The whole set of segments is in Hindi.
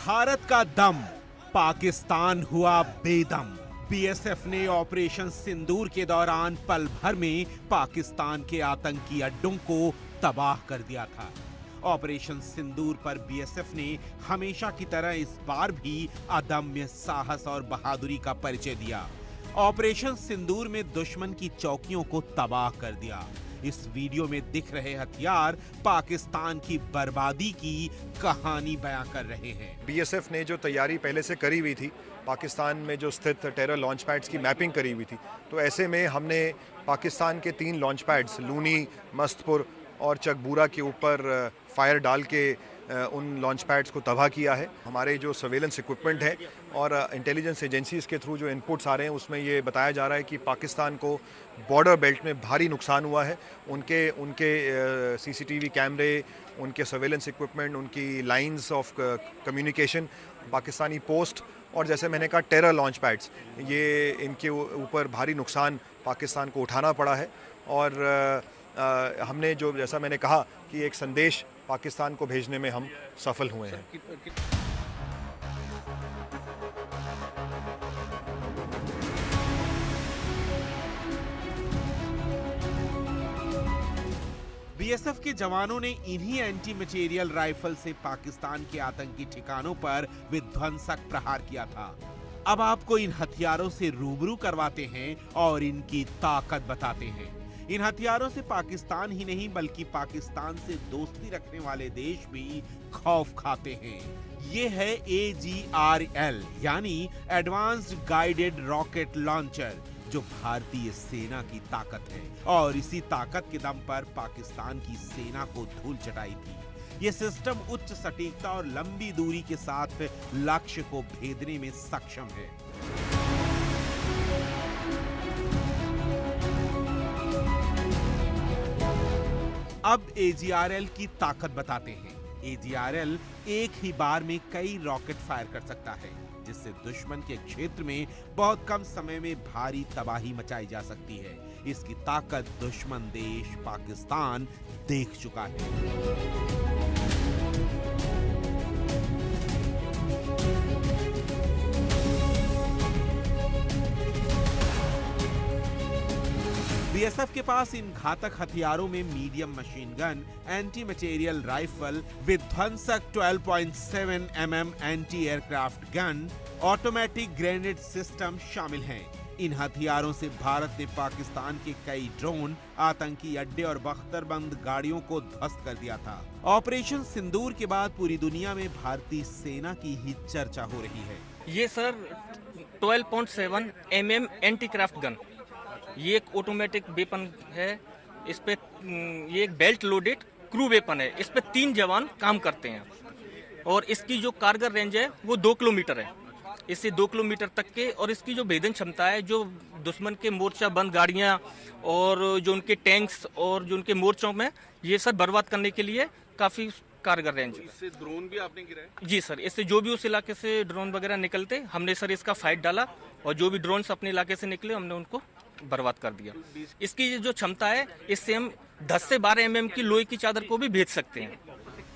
भारत का दम, पाकिस्तान हुआ बेदम। बीएसएफ ने ऑपरेशन सिंदूर के दौरान पल भर में पाकिस्तान के आतंकी अड्डों को तबाह कर दिया था। ऑपरेशन सिंदूर पर बीएसएफ ने हमेशा की तरह इस बार भी अदम्य साहस और बहादुरी का परिचय दिया। ऑपरेशन सिंदूर में दुश्मन की चौकियों को तबाह कर दिया। इस वीडियो में दिख रहे हथियार पाकिस्तान की बर्बादी की कहानी बयां कर रहे हैं। बीएसएफ ने जो तैयारी पहले से करी हुई थी, पाकिस्तान में जो स्थित टेरर लॉन्च पैड्स की मैपिंग करी हुई थी, तो ऐसे में हमने पाकिस्तान के 3 लॉन्च पैड्स लूनी, मस्तपुर और चकबूरा के ऊपर फायर डाल के उन लॉन्च पैड्स को तबाह किया है। हमारे जो सर्वेलेंस इक्विपमेंट है और इंटेलिजेंस एजेंसीज के थ्रू जो इनपुट्स आ रहे हैं, उसमें ये बताया जा रहा है कि पाकिस्तान को बॉर्डर बेल्ट में भारी नुकसान हुआ है। उनके सीसीटीवी कैमरे, उनके सर्वेलेंस इक्विपमेंट, उनकी lines of communication, Pakistani post और जैसे मैंने कहा टेरर लॉन्च पैड्स, ये इनके ऊपर भारी नुकसान पाकिस्तान को उठाना पड़ा है। और हमने जो जैसा मैंने कहा कि एक संदेश पाकिस्तान को भेजने में हम सफल हुए हैं। बीएसएफ के जवानों ने इन्हीं एंटी मटेरियल राइफल से पाकिस्तान के आतंकी ठिकानों पर विध्वंसक प्रहार किया था। अब आपको इन हथियारों से रूबरू करवाते हैं और इनकी ताकत बताते हैं। इन हथियारों से पाकिस्तान ही नहीं बल्कि पाकिस्तान से दोस्ती रखने वाले देश भी खौफ खाते हैं। ये है AGRL यानी एडवांस्ड गाइडेड रॉकेट लॉन्चर, जो भारतीय सेना की ताकत है और इसी ताकत के दम पर पाकिस्तान की सेना को धूल चटाई थी। ये सिस्टम उच्च सटीकता और लंबी दूरी के साथ लक्ष्य को भेदने में सक्षम है। अब AGRL की ताकत बताते हैं। AGRL एक ही बार में कई रॉकेट फायर कर सकता है, जिससे दुश्मन के क्षेत्र में बहुत कम समय में भारी तबाही मचाई जा सकती है। इसकी ताकत दुश्मन देश पाकिस्तान देख चुका है। बीएसएफ के पास इन घातक हथियारों में medium machine gun, anti material rifle, विध्वंसक 12.7 mm anti aircraft gun, automatic grenade system शामिल हैं। इन हथियारों से भारत ने पाकिस्तान के कई ड्रोन, आतंकी अड्डे और बख्तरबंद गाड़ियों को ध्वस्त कर दिया था। ऑपरेशन सिंदूर के बाद पूरी दुनिया में भारतीय सेना की ही चर्चा हो रही है। ये sir 12.7 mm anti craft gun, ये एक ऑटोमेटिक वेपन है। इस पे ये एक बेल्ट लोडेड क्रू वेपन है। इस पे 3 जवान काम करते हैं और इसकी जो कारगर रेंज है वो 2 किलोमीटर है। इससे 2 किलोमीटर तक के, और इसकी जो भेदन क्षमता है, जो दुश्मन के मोर्चा बंद गाड़ियां और जो उनके टैंक्स और जो उनके मोर्चों में, ये सब बर्बाद करने के लिए काफी कारगर रेंज। इससे ड्रोन भी आपने गिराया? जी सर, इससे जो भी उस इलाके से ड्रोन वगैरह निकलते, हमने सर इसका फाइट डाला और जो भी ड्रोन अपने इलाके से निकले हमने उनको बर्बाद कर दिया। इसकी जो क्षमता है, इससे हम 10 से 12 mm की लोहे की चादर को भी भेज सकते हैं।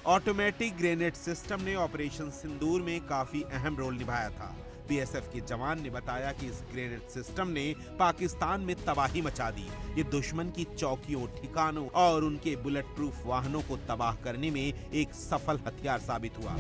ऑटोमेटिक ग्रेनेड सिस्टम ने ऑपरेशन सिंदूर में काफी अहम रोल निभाया था। बीएसएफ के जवान ने बताया कि इस ग्रेनेड सिस्टम ने पाकिस्तान में तबाही मचा दी। ये दुश्मन की चौकियों, ठिकानों और उनके बुलेट प्रूफ वाहनों को तबाह करने में एक सफल हथियार साबित हुआ।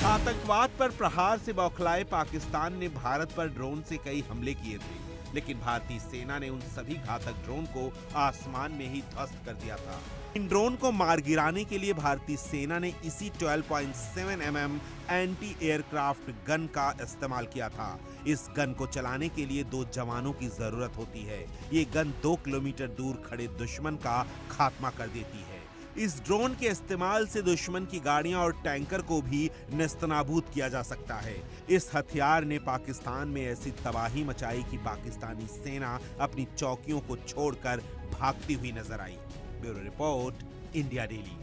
आतंकवाद पर प्रहार से बौखलाए पाकिस्तान ने भारत पर ड्रोन से कई हमले किए थे, लेकिन भारतीय सेना ने उन सभी घातक ड्रोन को आसमान में ही ध्वस्त कर दिया था। इन ड्रोन को मार गिराने के लिए भारतीय सेना ने इसी 12.7 mm एंटी एयरक्राफ्ट गन का इस्तेमाल किया था। इस गन को चलाने के लिए 2 जवानों की जरूरत होती है। ये गन 2 किलोमीटर दूर खड़े दुश्मन का खात्मा कर देती है। इस ड्रोन के इस्तेमाल से दुश्मन की गाड़ियां और टैंकर को भी नेस्तनाबूद किया जा सकता है। इस हथियार ने पाकिस्तान में ऐसी तबाही मचाई कि पाकिस्तानी सेना अपनी चौकियों को छोड़कर भागती हुई नजर आई। Bureau report, India daily.